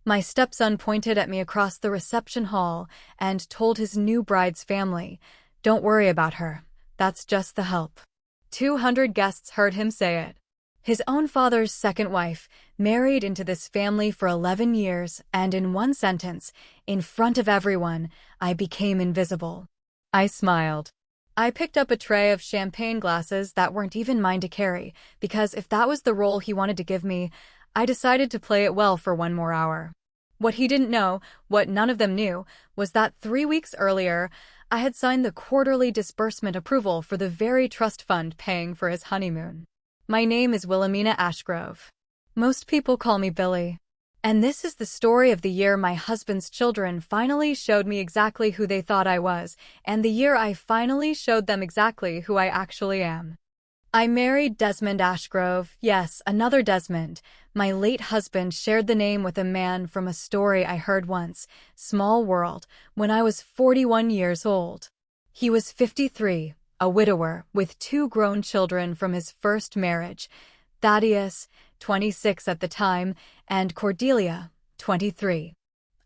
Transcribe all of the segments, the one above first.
My stepson pointed at me across the reception hall and told his new bride's family, "Don't worry about her. That's just the help." 200 guests heard him say it. His own father's second wife married into this family for 11 years, and in one sentence, in front of everyone, I became invisible. I smiled. I picked up a tray of champagne glasses that weren't even mine to carry, because if that was the role he wanted to give me, I decided to play it well for one more hour. What he didn't know, what none of them knew, was that 3 weeks earlier, I had signed the quarterly disbursement approval for the very trust fund paying for his honeymoon. My name is Wilhelmina Ashgrove. Most people call me Billy. And this is the story of the year my husband's children finally showed me exactly who they thought I was, and the year I finally showed them exactly who I actually am. I married Desmond Ashgrove, yes, another Desmond. My late husband shared the name with a man from a story I heard once, small world, when I was 41 years old. He was 53, a widower, with 2 grown children from his first marriage, Thaddeus, 26 at the time, and Cordelia, 23.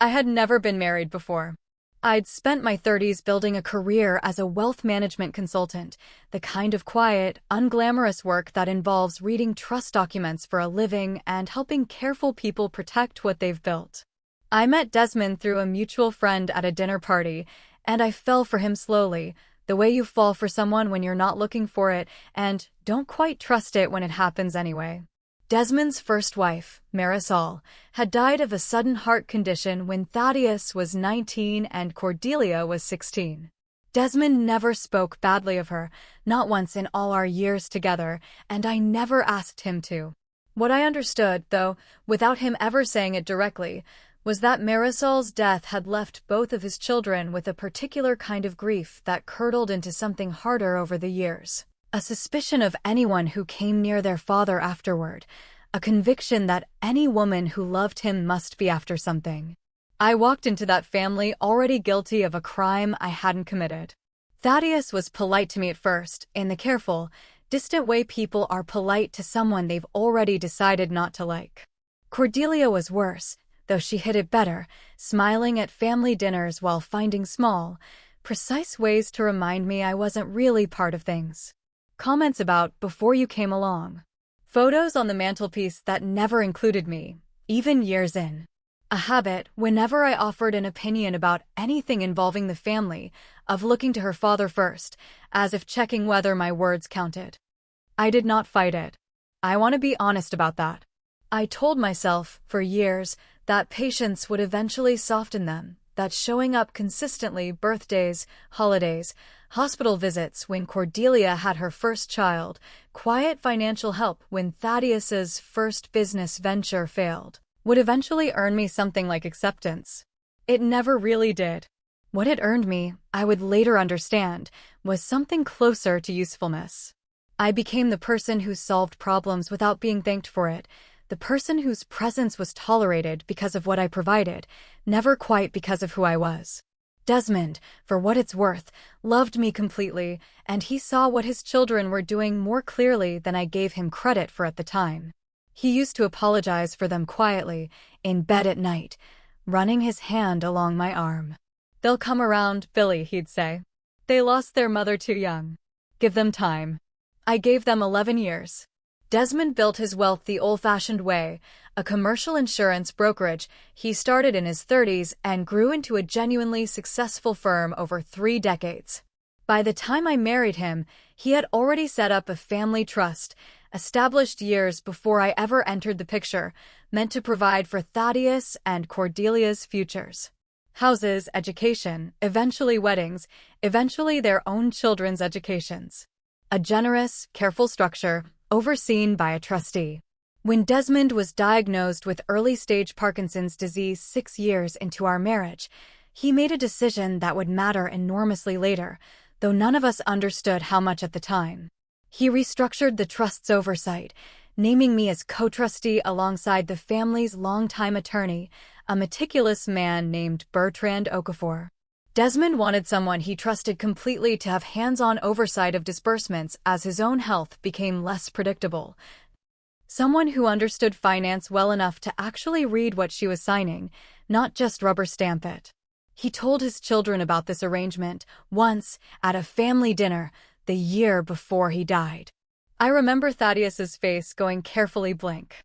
I had never been married before. I'd spent my 30s building a career as a wealth management consultant, the kind of quiet, unglamorous work that involves reading trust documents for a living and helping careful people protect what they've built. I met Desmond through a mutual friend at a dinner party, and I fell for him slowly, the way you fall for someone when you're not looking for it and don't quite trust it when it happens anyway. Desmond's first wife, Marisol, had died of a sudden heart condition when Thaddeus was 19 and Cordelia was 16. Desmond never spoke badly of her, not once in all our years together, and I never asked him to. What I understood, though, without him ever saying it directly, was that Marisol's death had left both of his children with a particular kind of grief that curdled into something harder over the years. A suspicion of anyone who came near their father afterward, a conviction that any woman who loved him must be after something. I walked into that family already guilty of a crime I hadn't committed. Thaddeus was polite to me at first, in the careful, distant way people are polite to someone they've already decided not to like. Cordelia was worse, though she hid it better, smiling at family dinners while finding small, precise ways to remind me I wasn't really part of things. Comments about before you came along. Photos on the mantelpiece that never included me, even years in. A habit, whenever I offered an opinion about anything involving the family, of looking to her father first, as if checking whether my words counted. I did not fight it. I want to be honest about that. I told myself, for years, that patience would eventually soften them, that showing up consistently, birthdays, holidays, hospital visits when Cordelia had her first child, quiet financial help when Thaddeus's first business venture failed, would eventually earn me something like acceptance. It never really did. What it earned me, I would later understand, was something closer to usefulness. I became the person who solved problems without being thanked for it, the person whose presence was tolerated because of what I provided, never quite because of who I was. Desmond, for what it's worth, loved me completely, and he saw what his children were doing more clearly than I gave him credit for at the time. He used to apologize for them quietly, in bed at night, running his hand along my arm. "They'll come around, Billy," he'd say. "They lost their mother too young. Give them time." I gave them 11 years. Desmond built his wealth the old-fashioned way, a commercial insurance brokerage he started in his 30s and grew into a genuinely successful firm over 3 decades. By the time I married him, he had already set up a family trust, established years before I ever entered the picture, meant to provide for Thaddeus and Cordelia's futures. Houses, education, eventually weddings, eventually their own children's educations. A generous, careful structure, overseen by a trustee. When Desmond was diagnosed with early-stage Parkinson's disease 6 years into our marriage, he made a decision that would matter enormously later, though none of us understood how much at the time. He restructured the trust's oversight, naming me as co-trustee alongside the family's longtime attorney, a meticulous man named Bertrand Okafor. Desmond wanted someone he trusted completely to have hands-on oversight of disbursements as his own health became less predictable. Someone who understood finance well enough to actually read what she was signing, not just rubber stamp it. He told his children about this arrangement once at a family dinner the year before he died. I remember Thaddeus's face going carefully blank.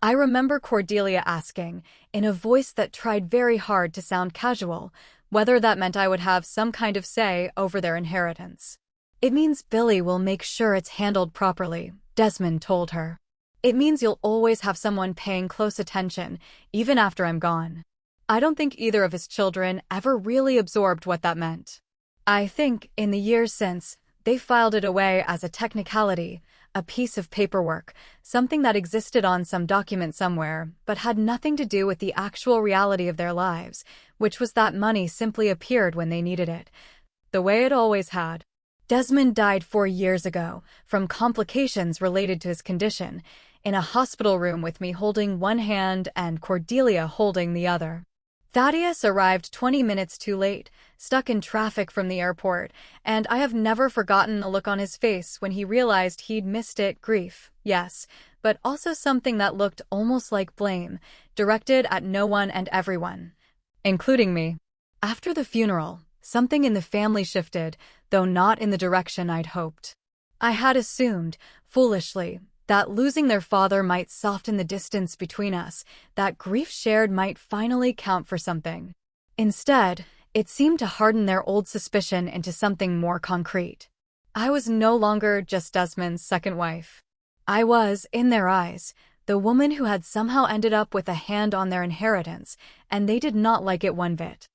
I remember Cordelia asking, in a voice that tried very hard to sound casual, whether that meant I would have some kind of say over their inheritance. "It means Billy will make sure it's handled properly," Desmond told her. "It means you'll always have someone paying close attention, even after I'm gone." I don't think either of his children ever really absorbed what that meant. I think, in the years since, they filed it away as a technicality, a piece of paperwork, something that existed on some document somewhere, but had nothing to do with the actual reality of their lives, which was that money simply appeared when they needed it, the way it always had. Desmond died 4 years ago, from complications related to his condition, in a hospital room with me holding one hand and Cordelia holding the other. Thaddeus arrived 20 minutes too late, stuck in traffic from the airport, and I have never forgotten the look on his face when he realized he'd missed it. Grief, yes, but also something that looked almost like blame, directed at no one and everyone, including me. After the funeral, something in the family shifted, though not in the direction I'd hoped. I had assumed, foolishly, that losing their father might soften the distance between us, that grief shared might finally count for something. Instead, it seemed to harden their old suspicion into something more concrete. I was no longer just Desmond's second wife. I was, in their eyes, the woman who had somehow ended up with a hand on their inheritance, and they did not like it one bit.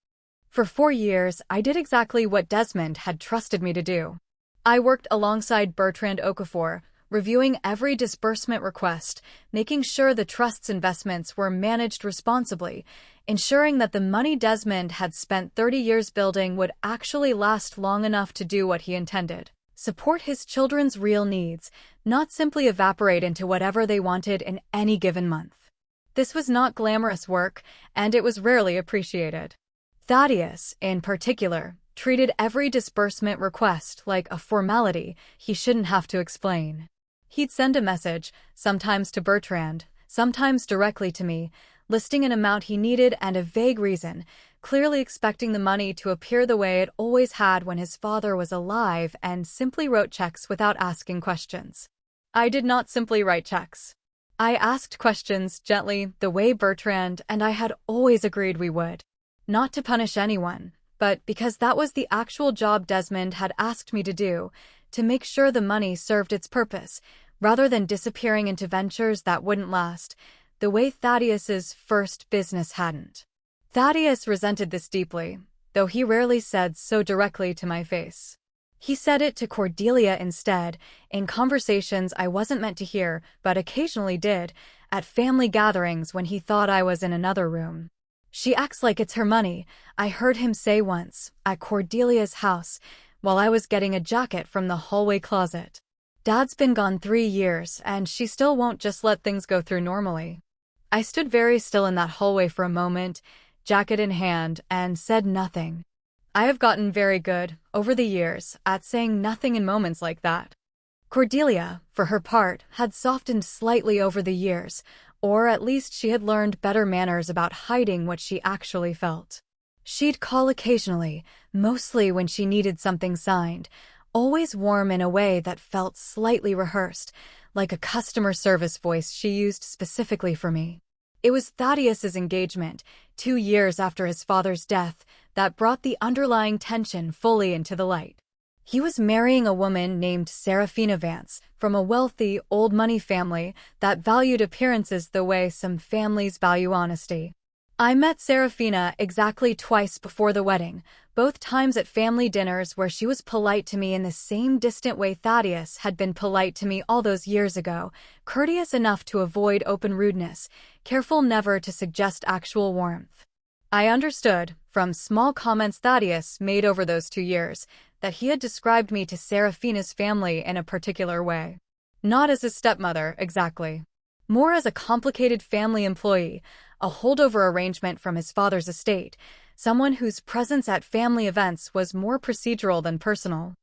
For 4 years, I did exactly what Desmond had trusted me to do. I worked alongside Bertrand Okafor, reviewing every disbursement request, making sure the trust's investments were managed responsibly, ensuring that the money Desmond had spent 30 years building would actually last long enough to do what he intended, support his children's real needs, not simply evaporate into whatever they wanted in any given month. This was not glamorous work, and it was rarely appreciated. Thaddeus, in particular, treated every disbursement request like a formality he shouldn't have to explain. He'd send a message, sometimes to Bertrand, sometimes directly to me, listing an amount he needed and a vague reason, clearly expecting the money to appear the way it always had when his father was alive, and simply wrote checks without asking questions. I did not simply write checks. I asked questions gently, the way Bertrand and I had always agreed we would. Not to punish anyone, but because that was the actual job Desmond had asked me to do, to make sure the money served its purpose, rather than disappearing into ventures that wouldn't last, the way Thaddeus's first business hadn't. Thaddeus resented this deeply, though he rarely said so directly to my face. He said it to Cordelia instead, in conversations I wasn't meant to hear, but occasionally did, at family gatherings when he thought I was in another room. "She acts like it's her money," I heard him say once, at Cordelia's house, while I was getting a jacket from the hallway closet. "Dad's been gone 3 years, and she still won't just let things go through normally." I stood very still in that hallway for a moment, jacket in hand, and said nothing. I have gotten very good, over the years, at saying nothing in moments like that. Cordelia, for her part, had softened slightly over the years, or at least she had learned better manners about hiding what she actually felt. She'd call occasionally, mostly when she needed something signed, always warm in a way that felt slightly rehearsed, like a customer service voice she used specifically for me. It was Thaddeus's engagement, 2 years after his father's death, that brought the underlying tension fully into the light. He was marrying a woman named Serafina Vance, from a wealthy, old-money family that valued appearances the way some families value honesty. I met Serafina exactly twice before the wedding, both times at family dinners where she was polite to me in the same distant way Thaddeus had been polite to me all those years ago, courteous enough to avoid open rudeness, careful never to suggest actual warmth. I understood, from small comments Thaddeus made over those 2 years, that he had described me to Serafina's family in a particular way. Not as his stepmother, exactly. More as a complicated family employee, a holdover arrangement from his father's estate, someone whose presence at family events was more procedural than personal.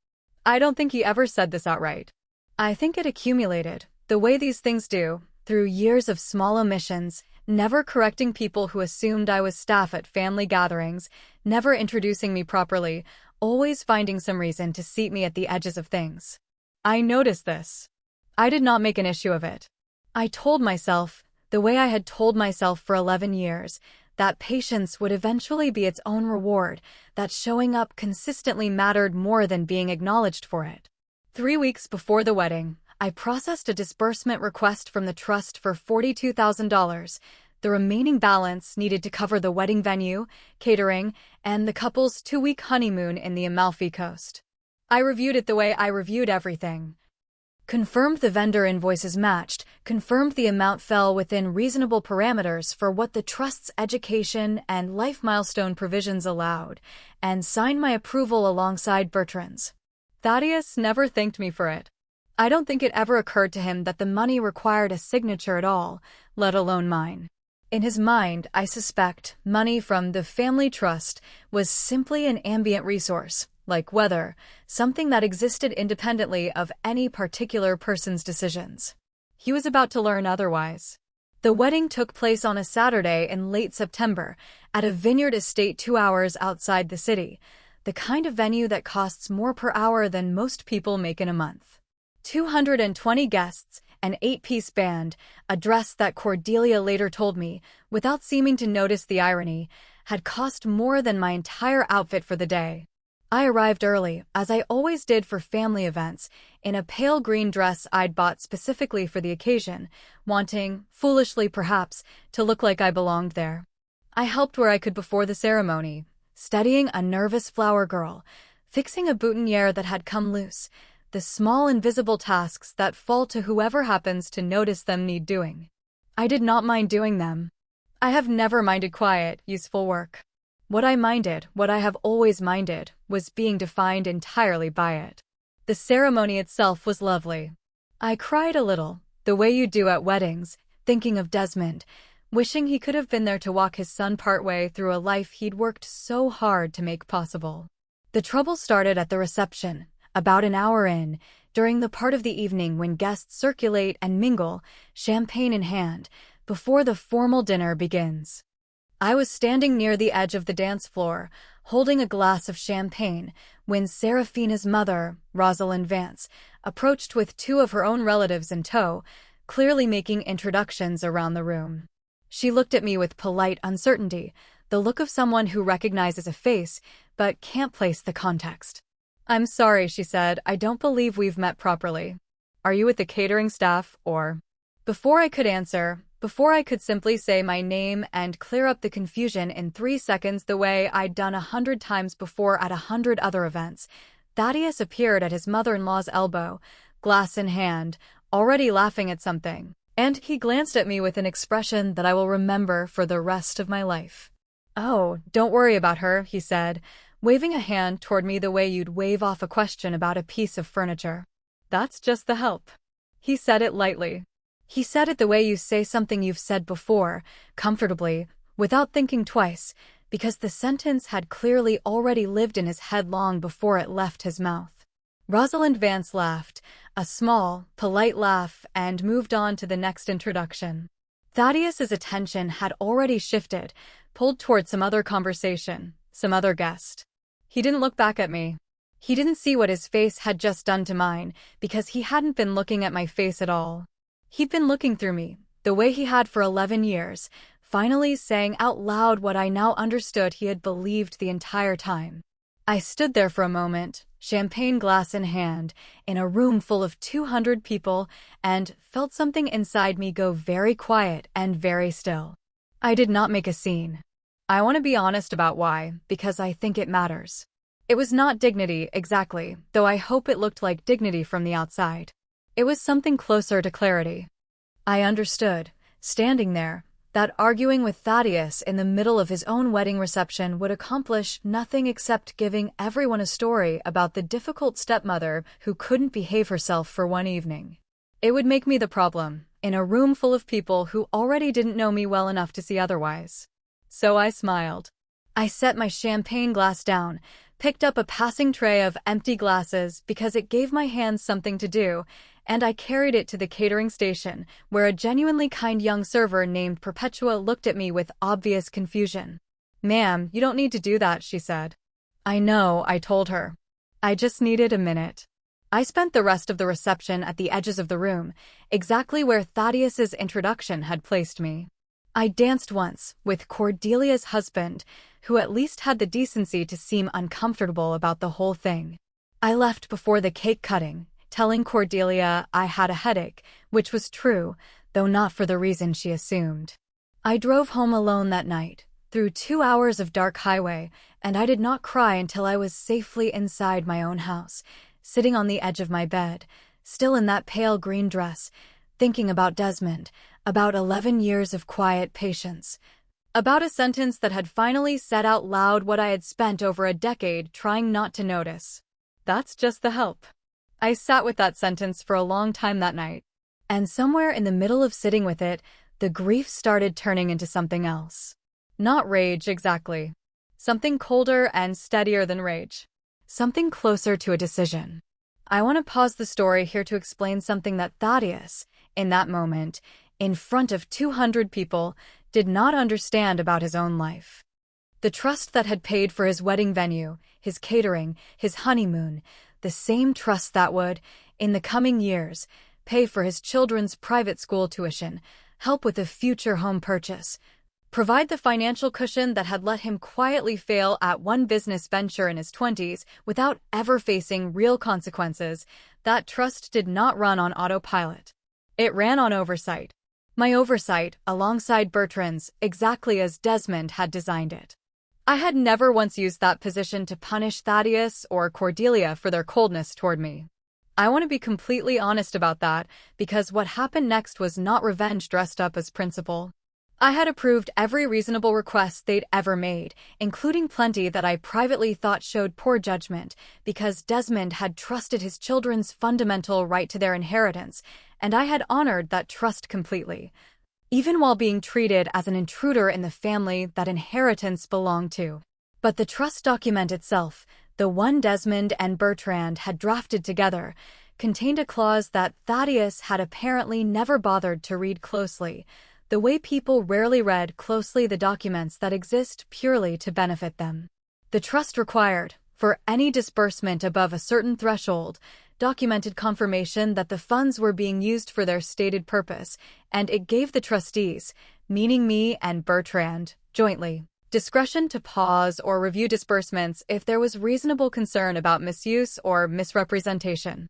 I don't think he ever said this outright. I think it accumulated, the way these things do, Through years of small omissions, never correcting people who assumed I was staff at family gatherings, never introducing me properly, always finding some reason to seat me at the edges of things. I noticed this. I did not make an issue of it. I told myself, the way I had told myself for 11 years, that patience would eventually be its own reward, that showing up consistently mattered more than being acknowledged for it. 3 weeks before the wedding, I processed a disbursement request from the trust for $42,000. The remaining balance needed to cover the wedding venue, catering, and the couple's 2-week honeymoon in the Amalfi Coast. I reviewed it the way I reviewed everything. Confirmed the vendor invoices matched, confirmed the amount fell within reasonable parameters for what the trust's education and life milestone provisions allowed, and signed my approval alongside Bertrand's. Thaddeus never thanked me for it. I don't think it ever occurred to him that the money required a signature at all, let alone mine. In his mind, I suspect, money from the family trust was simply an ambient resource, like weather, something that existed independently of any particular person's decisions. He was about to learn otherwise. The wedding took place on a Saturday in late September, at a vineyard estate 2 hours outside the city, the kind of venue that costs more per hour than most people make in a month. 220 guests, an 8-piece band, a dress that Cordelia later told me, without seeming to notice the irony, had cost more than my entire outfit for the day. I arrived early, as I always did for family events, in a pale green dress I'd bought specifically for the occasion, wanting, foolishly perhaps, to look like I belonged there. I helped where I could before the ceremony, steadying a nervous flower girl, fixing a boutonniere that had come loose, the small invisible tasks that fall to whoever happens to notice them need doing. I did not mind doing them. I have never minded quiet, useful work. What I minded, what I have always minded, was being defined entirely by it. The ceremony itself was lovely. I cried a little, the way you do at weddings, thinking of Desmond, wishing he could have been there to walk his son partway through a life he'd worked so hard to make possible. The trouble started at the reception, about an hour in, during the part of the evening when guests circulate and mingle, champagne in hand, before the formal dinner begins. I was standing near the edge of the dance floor, holding a glass of champagne, when Seraphina's mother, Rosalind Vance, approached with 2 of her own relatives in tow, clearly making introductions around the room. She looked at me with polite uncertainty, the look of someone who recognizes a face, but can't place the context. "I'm sorry," she said, "I don't believe we've met properly. Are you with the catering staff, or—" Before I could answer, before I could simply say my name and clear up the confusion in 3 seconds the way I'd done 100 times before at 100 other events, Thaddeus appeared at his mother-in-law's elbow, glass in hand, already laughing at something, and he glanced at me with an expression that I will remember for the rest of my life. "Oh, don't worry about her," he said, waving a hand toward me the way you'd wave off a question about a piece of furniture. "That's just the help." He said it lightly. He said it the way you say something you've said before, comfortably, without thinking twice, because the sentence had clearly already lived in his head long before it left his mouth. Rosalind Vance laughed, a small, polite laugh, and moved on to the next introduction. Thaddeus's attention had already shifted, pulled toward some other conversation, some other guest. He didn't look back at me. He didn't see what his face had just done to mine, because he hadn't been looking at my face at all. He'd been looking through me, the way he had for 11 years, finally saying out loud what I now understood he had believed the entire time. I stood there for a moment, champagne glass in hand, in a room full of 200 people, and felt something inside me go very quiet and very still. I did not make a scene. I want to be honest about why, because I think it matters. It was not dignity, exactly, though I hope it looked like dignity from the outside. It was something closer to clarity. I understood, standing there, that arguing with Thaddeus in the middle of his own wedding reception would accomplish nothing except giving everyone a story about the difficult stepmother who couldn't behave herself for one evening. It would make me the problem, in a room full of people who already didn't know me well enough to see otherwise. So I smiled. I set my champagne glass down, picked up a passing tray of empty glasses because it gave my hands something to do, and I carried it to the catering station, where a genuinely kind young server named Perpetua looked at me with obvious confusion. "Ma'am, you don't need to do that," she said. "I know," I told her. "I just needed a minute." I spent the rest of the reception at the edges of the room, exactly where Thaddeus's introduction had placed me. I danced once with Cordelia's husband, who at least had the decency to seem uncomfortable about the whole thing. I left before the cake cutting, telling Cordelia I had a headache, which was true, though not for the reason she assumed. I drove home alone that night, through 2 hours of dark highway, and I did not cry until I was safely inside my own house, sitting on the edge of my bed, still in that pale green dress, thinking about Desmond, about 11 years of quiet patience, about a sentence that had finally said out loud what I had spent over a decade trying not to notice. That's just the help. I sat with that sentence for a long time that night, and somewhere in the middle of sitting with it, the grief started turning into something else. Not rage exactly. Something colder and steadier than rage. Something closer to a decision. I want to pause the story here to explain something that Thaddeus, in that moment, in front of 200 people, did not understand about his own life. The trust that had paid for his wedding venue, his catering, his honeymoon, the same trust that would, in the coming years, pay for his children's private school tuition, help with a future home purchase, provide the financial cushion that had let him quietly fail at one business venture in his 20s without ever facing real consequences. That trust did not run on autopilot. It ran on oversight. My oversight, alongside Bertrand's, exactly as Desmond had designed it. I had never once used that position to punish Thaddeus or Cordelia for their coldness toward me. I want to be completely honest about that, because what happened next was not revenge dressed up as principle. I had approved every reasonable request they'd ever made, including plenty that I privately thought showed poor judgment, because Desmond had trusted his children's fundamental right to their inheritance, and I had honored that trust completely, even while being treated as an intruder in the family that inheritance belonged to. But the trust document itself, the one Desmond and Bertrand had drafted together, contained a clause that Thaddeus had apparently never bothered to read closely, the way people rarely read closely the documents that exist purely to benefit them. The trust required, for any disbursement above a certain threshold, documented confirmation that the funds were being used for their stated purpose, and it gave the trustees, meaning me and Bertrand, jointly, discretion to pause or review disbursements if there was reasonable concern about misuse or misrepresentation.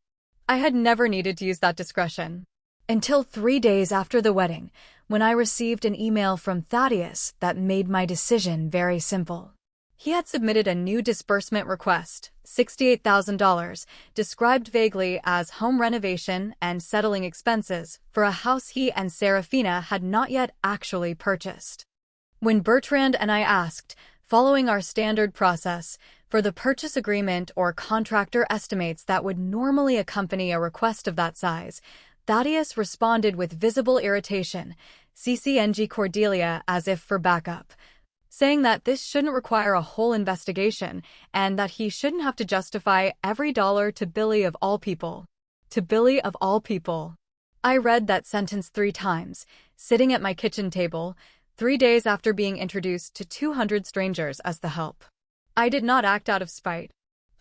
I had never needed to use that discretion. Until 3 days after the wedding, when I received an email from Thaddeus that made my decision very simple. He had submitted a new disbursement request, $68,000, described vaguely as home renovation and settling expenses, for a house he and Serafina had not yet actually purchased. When Bertrand and I asked, following our standard process, for the purchase agreement or contractor estimates that would normally accompany a request of that size, Thaddeus responded with visible irritation, CCNG Cordelia as if for backup, saying that this shouldn't require a whole investigation and that he shouldn't have to justify every dollar to Billy of all people. To Billy of all people. I read that sentence 3 times, sitting at my kitchen table, 3 days after being introduced to 200 strangers as the help. I did not act out of spite.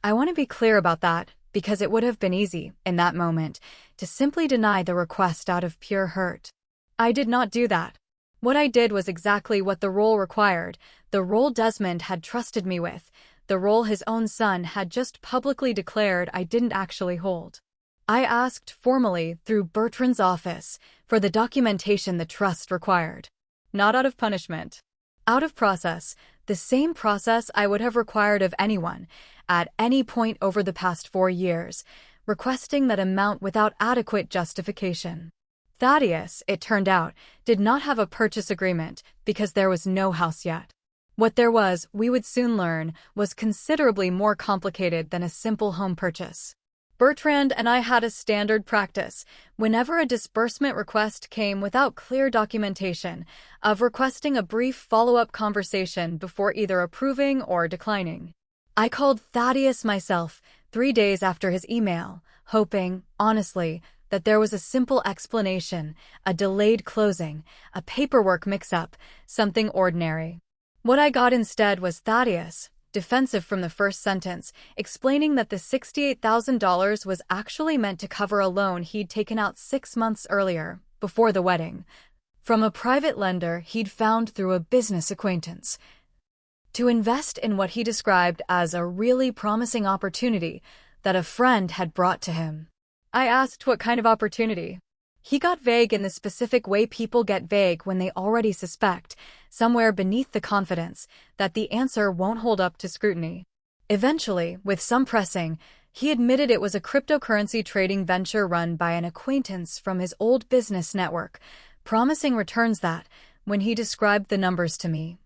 I want to be clear about that, because it would have been easy, in that moment, to simply deny the request out of pure hurt. I did not do that. What I did was exactly what the role required, the role Desmond had trusted me with, the role his own son had just publicly declared I didn't actually hold. I asked formally, through Bertrand's office, for the documentation the trust required. Not out of punishment. Out of process, the same process I would have required of anyone, at any point over the past 4 years, requesting that amount without adequate justification. Thaddeus, it turned out, did not have a purchase agreement because there was no house yet. What there was, we would soon learn, was considerably more complicated than a simple home purchase. Bertrand and I had a standard practice, whenever a disbursement request came without clear documentation, of requesting a brief follow-up conversation before either approving or declining. I called Thaddeus myself 3 days after his email, hoping, honestly, that there was a simple explanation, a delayed closing, a paperwork mix-up, something ordinary. What I got instead was Thaddeus, defensive from the first sentence, explaining that the $68,000 was actually meant to cover a loan he'd taken out 6 months earlier, before the wedding, from a private lender he'd found through a business acquaintance, to invest in what he described as a really promising opportunity that a friend had brought to him. I asked what kind of opportunity. He got vague in the specific way people get vague when they already suspect, somewhere beneath the confidence, that the answer won't hold up to scrutiny. Eventually, with some pressing, he admitted it was a cryptocurrency trading venture run by an acquaintance from his old business network, promising returns that, when he described the numbers to me,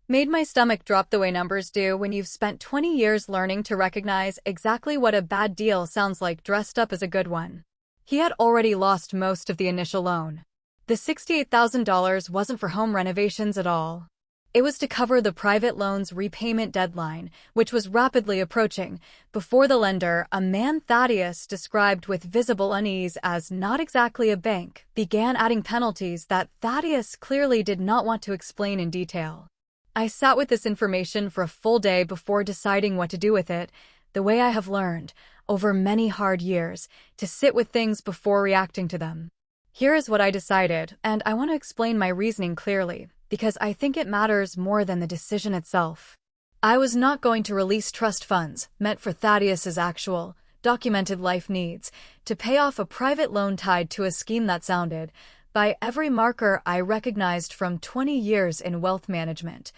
made my stomach drop the way numbers do when you've spent 20 years learning to recognize exactly what a bad deal sounds like dressed up as a good one. He had already lost most of the initial loan. The $68,000 wasn't for home renovations at all. It was to cover the private loan's repayment deadline, which was rapidly approaching, before the lender, a man Thaddeus described with visible unease as not exactly a bank, began adding penalties that Thaddeus clearly did not want to explain in detail. I sat with this information for a full day before deciding what to do with it, the way I have learned, over many hard years, to sit with things before reacting to them. Here is what I decided, and I want to explain my reasoning clearly, because I think it matters more than the decision itself. I was not going to release trust funds, meant for Thaddeus's actual, documented life needs, to pay off a private loan tied to a scheme that sounded, by every marker I recognized from 20 years in wealth management,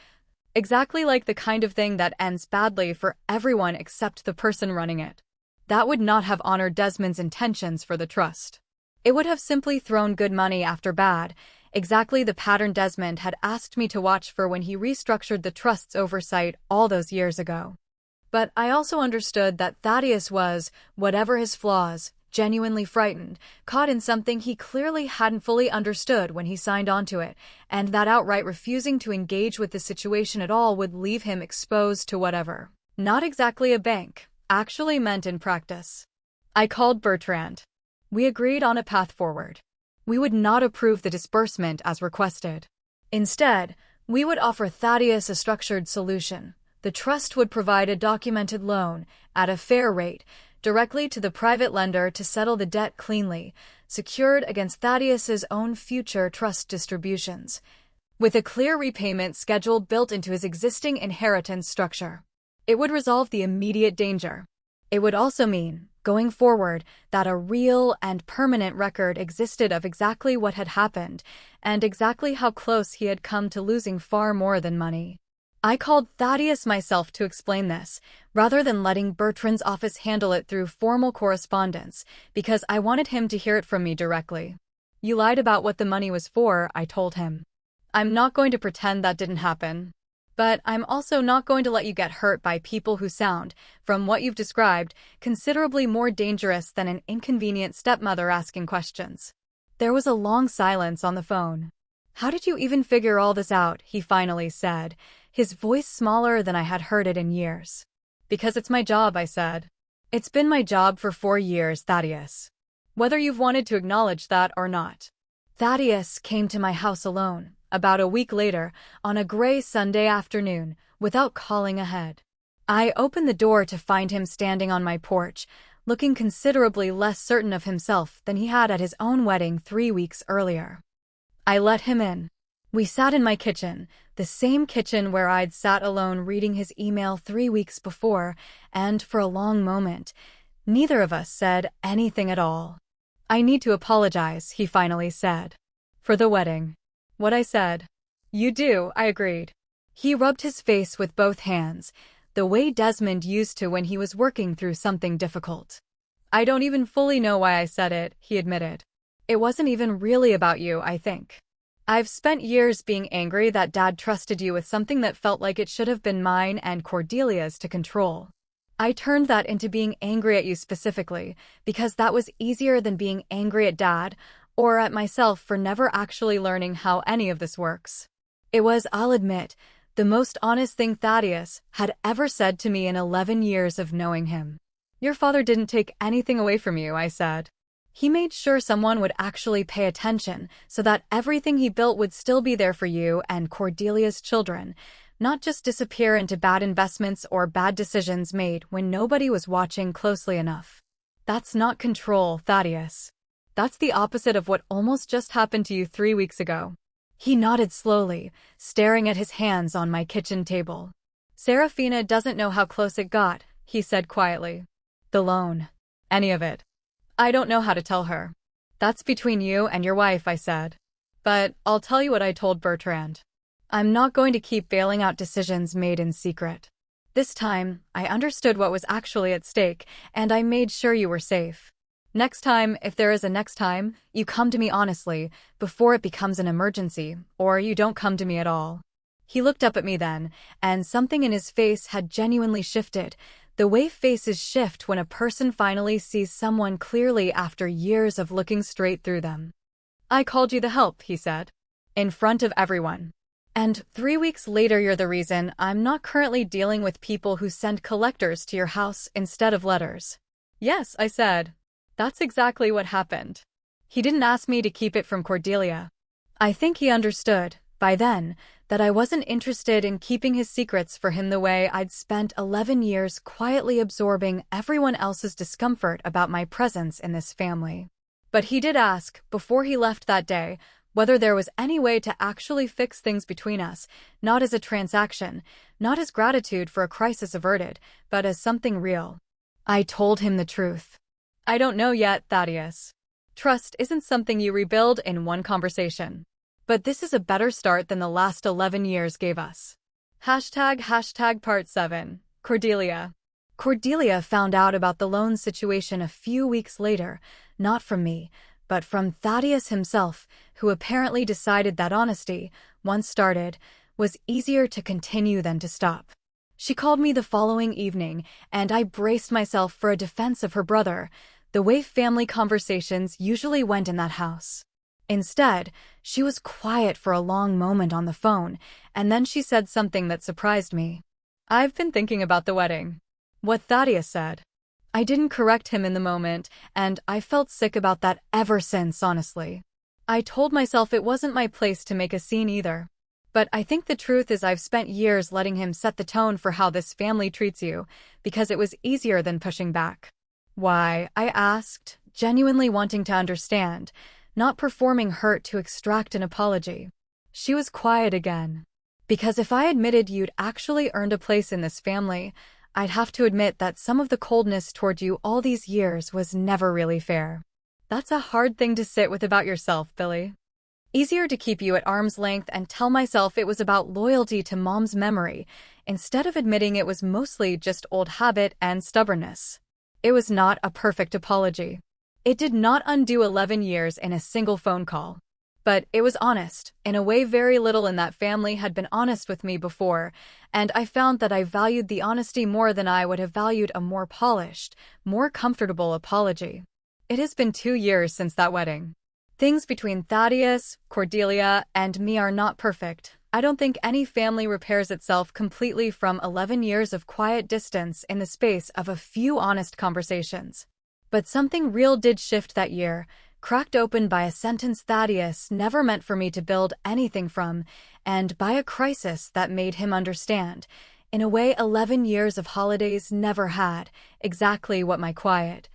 exactly like the kind of thing that ends badly for everyone except the person running it. That would not have honored Desmond's intentions for the trust. It would have simply thrown good money after bad, exactly the pattern Desmond had asked me to watch for when he restructured the trust's oversight all those years ago. But I also understood that Thaddeus was, whatever his flaws, genuinely frightened, caught in something he clearly hadn't fully understood when he signed onto it, and that outright refusing to engage with the situation at all would leave him exposed to whatever, not exactly a bank, actually meant in practice. I called Bertrand. We agreed on a path forward. We would not approve the disbursement as requested. Instead, we would offer Thaddeus a structured solution. The trust would provide a documented loan, at a fair rate, directly to the private lender to settle the debt cleanly, secured against Thaddeus's own future trust distributions, with a clear repayment schedule built into his existing inheritance structure. It would resolve the immediate danger. It would also mean, going forward, that a real and permanent record existed of exactly what had happened, and exactly how close he had come to losing far more than money. I called Thaddeus myself to explain this, rather than letting Bertrand's office handle it through formal correspondence, because I wanted him to hear it from me directly. You lied about what the money was for, I told him. I'm not going to pretend that didn't happen. But I'm also not going to let you get hurt by people who sound, from what you've described, considerably more dangerous than an inconvenient stepmother asking questions. There was a long silence on the phone. How did you even figure all this out? He finally said, his voice smaller than I had heard it in years. Because it's my job, I said. It's been my job for 4 years, Thaddeus. Whether you've wanted to acknowledge that or not. Thaddeus came to my house alone, about a week later, on a gray Sunday afternoon, without calling ahead. I opened the door to find him standing on my porch, looking considerably less certain of himself than he had at his own wedding 3 weeks earlier. I let him in. We sat in my kitchen, the same kitchen where I'd sat alone reading his email 3 weeks before, and for a long moment, neither of us said anything at all. I need to apologize, he finally said. For the wedding. What I said. You do, I agreed. He rubbed his face with both hands, the way Desmond used to when he was working through something difficult. I don't even fully know why I said it, he admitted. It wasn't even really about you, I think. I've spent years being angry that Dad trusted you with something that felt like it should have been mine and Cordelia's to control. I turned that into being angry at you specifically, because that was easier than being angry at Dad, or at myself for never actually learning how any of this works. It was, I'll admit, the most honest thing Thaddeus had ever said to me in 11 years of knowing him. Your father didn't take anything away from you, I said. He made sure someone would actually pay attention so that everything he built would still be there for you and Cordelia's children, not just disappear into bad investments or bad decisions made when nobody was watching closely enough. That's not control, Thaddeus. That's the opposite of what almost just happened to you 3 weeks ago. He nodded slowly, staring at his hands on my kitchen table. Serafina doesn't know how close it got, he said quietly. The loan. Any of it. I don't know how to tell her. That's between you and your wife, I said. But I'll tell you what I told Bertrand. I'm not going to keep bailing out decisions made in secret. This time, I understood what was actually at stake, and I made sure you were safe. Next time, if there is a next time, you come to me honestly, before it becomes an emergency, or you don't come to me at all. He looked up at me then, and something in his face had genuinely shifted, the way faces shift when a person finally sees someone clearly after years of looking straight through them. I called you the help, he said. In front of everyone. And 3 weeks later you're the reason I'm not currently dealing with people who send collectors to your house instead of letters. Yes, I said. That's exactly what happened. He didn't ask me to keep it from Cordelia. I think he understood, by then, that I wasn't interested in keeping his secrets for him the way I'd spent 11 years quietly absorbing everyone else's discomfort about my presence in this family. But he did ask, before he left that day, whether there was any way to actually fix things between us, not as a transaction, not as gratitude for a crisis averted, but as something real. I told him the truth. I don't know yet, Thaddeus. Trust isn't something you rebuild in one conversation. But this is a better start than the last 11 years gave us. ## part 7. Cordelia. Cordelia found out about the loan situation a few weeks later, not from me, but from Thaddeus himself, who apparently decided that honesty, once started, was easier to continue than to stop. She called me the following evening, and I braced myself for a defense of her brother, the way family conversations usually went in that house. Instead, she was quiet for a long moment on the phone, and then she said something that surprised me. I've been thinking about the wedding. What Thaddeus said. I didn't correct him in the moment, and I felt sick about that ever since, honestly. I told myself it wasn't my place to make a scene either. But I think the truth is I've spent years letting him set the tone for how this family treats you, because it was easier than pushing back. Why? I asked, genuinely wanting to understand, not performing hurt to extract an apology. She was quiet again. Because if I admitted you'd actually earned a place in this family, I'd have to admit that some of the coldness toward you all these years was never really fair. That's a hard thing to sit with about yourself, Billy. Easier to keep you at arm's length and tell myself it was about loyalty to Mom's memory, instead of admitting it was mostly just old habit and stubbornness. It was not a perfect apology. It did not undo 11 years in a single phone call. But it was honest, in a way very little in that family had been honest with me before, and I found that I valued the honesty more than I would have valued a more polished, more comfortable apology. It has been 2 years since that wedding. Things between Thaddeus, Cordelia, and me are not perfect. I don't think any family repairs itself completely from 11 years of quiet distance in the space of a few honest conversations. But something real did shift that year, cracked open by a sentence Thaddeus never meant for me to build anything from, and by a crisis that made him understand, in a way 11 years of holidays never had, exactly what my quiet,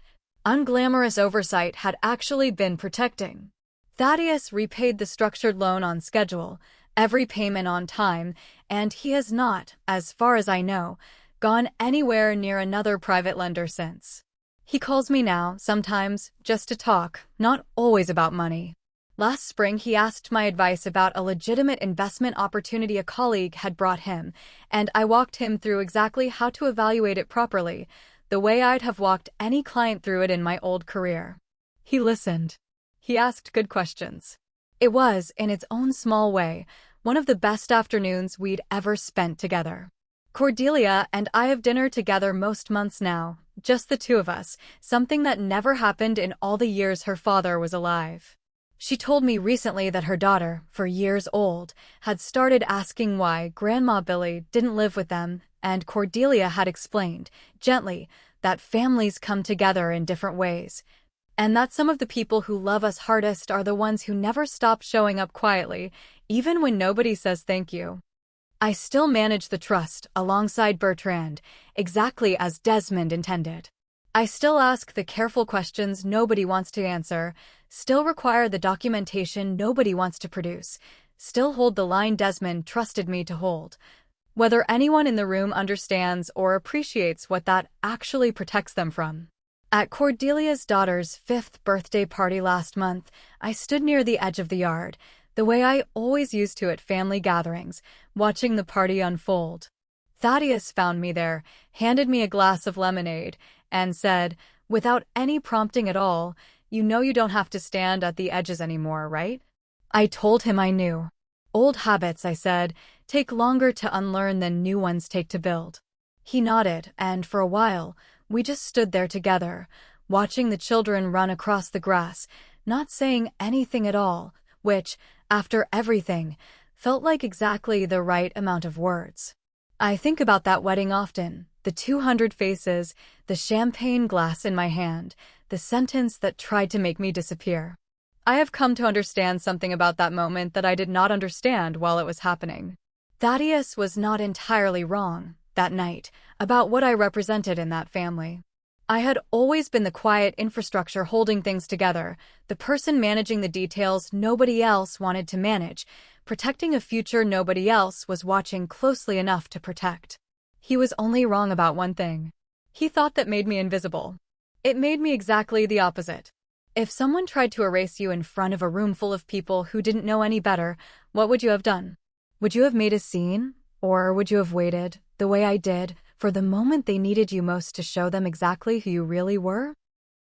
unglamorous oversight had actually been protecting. Thaddeus repaid the structured loan on schedule, every payment on time, and he has not, as far as I know, gone anywhere near another private lender since. He calls me now, sometimes, just to talk, not always about money. Last spring he asked my advice about a legitimate investment opportunity a colleague had brought him, and I walked him through exactly how to evaluate it properly, the way I'd have walked any client through it in my old career. He listened. He asked good questions. It was, in its own small way, one of the best afternoons we'd ever spent together. Cordelia and I have dinner together most months now, just the two of us, something that never happened in all the years her father was alive. She told me recently that her daughter, for years old, had started asking why Grandma Billy didn't live with them, and Cordelia had explained, gently, that families come together in different ways. And that some of the people who love us hardest are the ones who never stop showing up quietly, even when nobody says thank you. I still manage the trust alongside Bertrand, exactly as Desmond intended. I still ask the careful questions nobody wants to answer, still require the documentation nobody wants to produce, still hold the line Desmond trusted me to hold. Whether anyone in the room understands or appreciates what that actually protects them from. At Cordelia's daughter's 5th birthday party last month, I stood near the edge of the yard, the way I always used to at family gatherings, watching the party unfold. Thaddeus found me there, handed me a glass of lemonade, and said, without any prompting at all, "You know you don't have to stand at the edges anymore, right?" I told him I knew. "Old habits," I said, "take longer to unlearn than new ones take to build." He nodded, and for a while, we just stood there together, watching the children run across the grass, not saying anything at all, which, after everything, felt like exactly the right amount of words. I think about that wedding often, the 200 faces, the champagne glass in my hand, the sentence that tried to make me disappear. I have come to understand something about that moment that I did not understand while it was happening. Thaddeus was not entirely wrong, that night, about what I represented in that family. I had always been the quiet infrastructure holding things together, the person managing the details nobody else wanted to manage, protecting a future nobody else was watching closely enough to protect. He was only wrong about one thing. He thought that made me invisible. It made me exactly the opposite. If someone tried to erase you in front of a room full of people who didn't know any better, what would you have done? Would you have made a scene? Or would you have waited, the way I did, for the moment they needed you most to show them exactly who you really were?